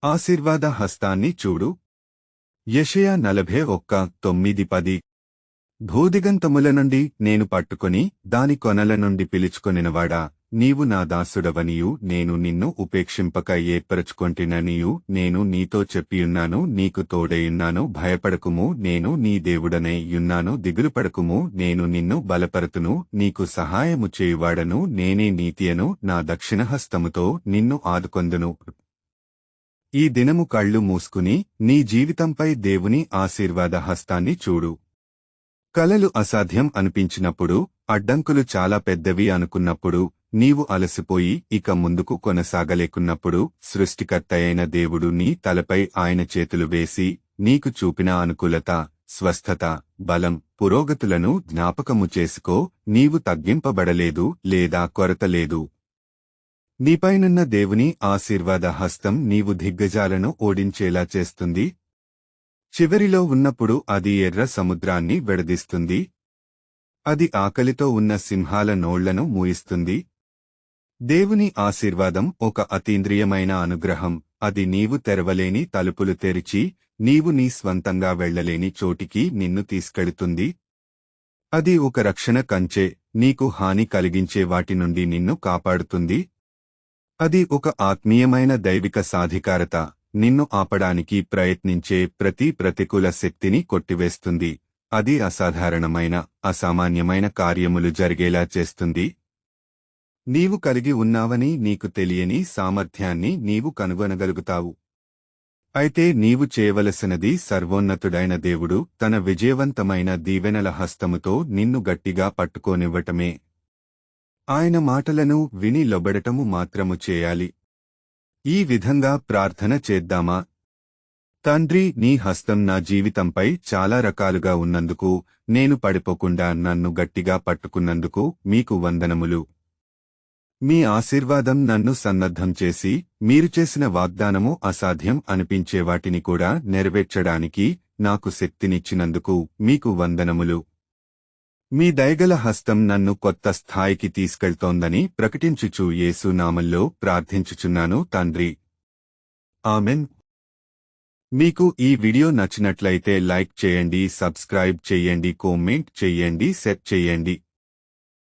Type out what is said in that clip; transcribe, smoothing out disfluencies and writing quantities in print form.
ఆశీర్వాద హస్తాన్ని చూడు. యెషయా 41:9-10. భూదిగంతముల నుండి నేను పట్టుకొని దాని కొనల నుండి పిలుచుకొనినవాడా, నీవు నా దాసుడవనియు నేను నిన్ను ఉపేక్షింపక ఏర్పరచుకొంటిననియు నేను నీతో చెప్పియున్నాను. నీకు తోడైయున్నాను, భయపడకుము, నేను నీ దేవుడనై యున్నాను. దిగులుపడకుము, నేను నిన్ను బలపరతును, నీకు సహాయము చేయువాడను నేనే. నీతియను నా దక్షిణహస్తముతో నిన్ను ఆదుకొందును. ఈ దినము కళ్ళు మూసుకుని నీ జీవితంపై దేవుని ఆశీర్వాద హస్తాన్ని చూడు. కలలు అసాధ్యం అనిపించినప్పుడు, అడ్డంకులు చాలా పెద్దవి అనుకున్నప్పుడు, నీవు అలసిపోయి ఇక ముందుకు కొనసాగలేకున్నప్పుడు, సృష్టికర్తయైన దేవుడు నీ తలపై ఆయన చేతులు వేసి నీకు చూపిన అనుకూలత, స్వస్థత, బలం, పురోగతులను జ్ఞాపకము చేసుకో. నీవు తగ్గింపబడలేదు లేదా కొరత లేదు. నీపైనున్న దేవుని ఆశీర్వాద హస్తం నీవు దిగ్గజాలను ఓడించేలా చేస్తుంది. చివరిలో ఉన్నప్పుడు అది ఎర్ర సముద్రాన్ని విడదీస్తుంది. అది ఆకలితో ఉన్న సింహాల నోళ్లను మూయిస్తుంది. దేవుని ఆశీర్వాదం ఒక అతీంద్రియమైన అనుగ్రహం. అది నీవు తెరవలేని తలుపులు తెరిచి, నీవు నీ స్వంతంగా వెళ్లలేని చోటికి నిన్ను తీసుకెళుతుంది. అది ఒక రక్షణ కంచె, నీకు హాని కలిగించే వాటి నుండి నిన్ను కాపాడుతుంది. అది ఒక ఆత్మీయమైన దైవిక సాధికారత, నిన్ను ఆపడానికి ప్రయత్నించే ప్రతి ప్రతికూల శక్తిని కొట్టివేస్తుంది. అది అసాధారణమైన, అసామాన్యమైన కార్యములు జరిగేలా చేస్తుంది. నీవు కలిగి ఉన్నావని నీకు తెలియని సామర్థ్యాన్ని నీవు కనుగొనగలుగుతావు. అయితే నీవు చేయవలసినది సర్వోన్నతుడైన దేవుడు తన విజయవంతమైన దీవెనల హస్తముతో నిన్ను గట్టిగా పట్టుకోనివ్వటమే. ఆయన మాటలను విని లొబడటము మాత్రము చేయాలి. ఈ విధంగా ప్రార్థన చేద్దామా? తండ్రి, నీ హస్తం నా జీవితంపై చాలా రకాలుగా ఉన్నందుకు, నేను పడిపోకుండా నన్ను గట్టిగా పట్టుకున్నందుకు మీకు వందనములు. మీ ఆశీర్వాదం నన్ను సన్నద్ధం చేసి, మీరు చేసిన వాగ్దానము అసాధ్యం అనిపించే వాటిని కూడా నెరవేర్చడానికి నాకు శక్తినిచ్చినందుకు మీకు వందనములు. మీ దయగల హస్తం నన్ను కొత్త స్థాయికి తీసుకెళ్తోందని ప్రకటించుచు యేసు నామంలో ప్రార్థించుచున్నాను తండ్రి. ఆమెన్. మీకు ఈ వీడియో నచ్చినట్లయితే లైక్ చేయండి, సబ్స్క్రైబ్ చేయండి, కామెంట్ చేయండి, షేర్ చేయండి.